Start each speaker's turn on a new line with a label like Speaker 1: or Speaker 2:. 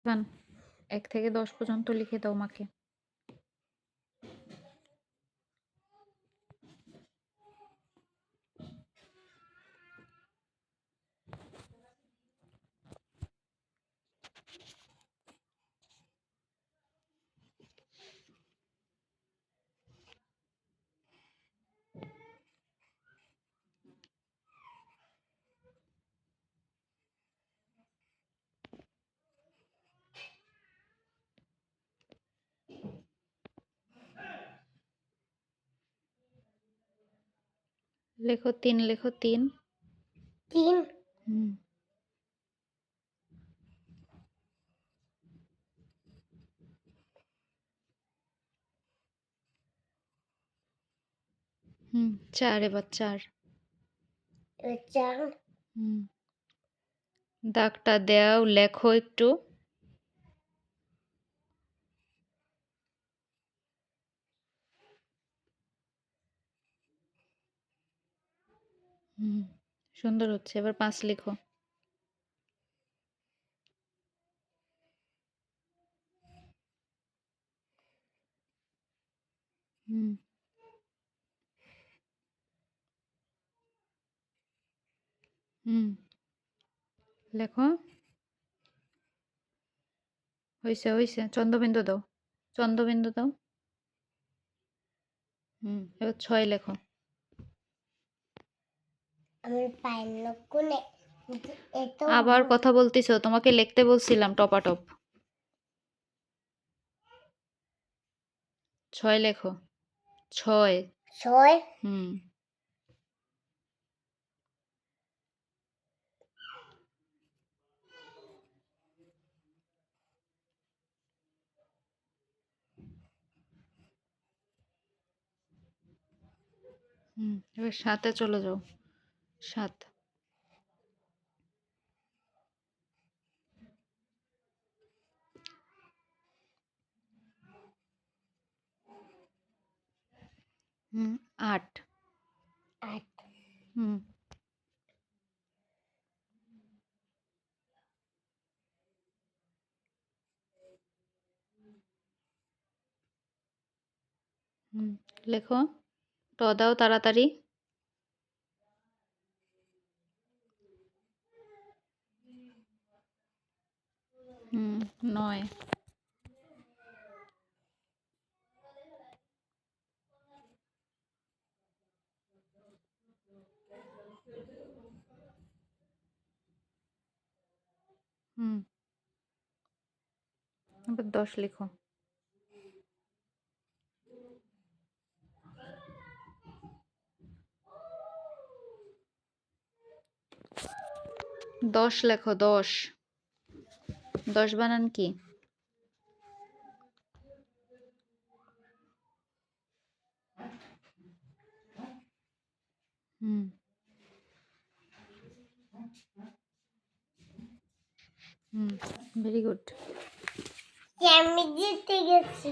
Speaker 1: ইরফান ১ থেকে ১০ পর্যন্ত লিখে দাও মাকে। লেখো ৩ লেখো ৩।
Speaker 2: ৩
Speaker 1: হুম। হুম ৪ এবার ৪।
Speaker 2: ৪
Speaker 1: হুম। দাগটা দাও, লেখো একটু। হুম সুন্দর হচ্ছে। এবার ৫ লিখো। হুম। হুম। লেখো। হইছে, হইছে। চন্দ্রবিন্দু দাও। চন্দ্রবিন্দু দাও। হুম। এবার ৬ লেখো।
Speaker 2: আমার পায়ের নখ কোনে এত
Speaker 1: আবার কথা বলতেছো, তোমাকে লিখতে বলছিলাম টপাটপ। ৬ লেখো। ৬।
Speaker 2: ৬
Speaker 1: হুম। হুম। এবার ৭ এ চলে যাও। ৭। হুম ৮।
Speaker 2: ৮
Speaker 1: হুম। হুম। লেখো। ট দাও তাড়াতাড়ি। হুম ৯। হুম। এবার ১০ লিখো। ১০ লেখো ১০। ১০ বানান কি? হুম। হুম ভেরি গুড।
Speaker 2: আমি জিতে গেছি।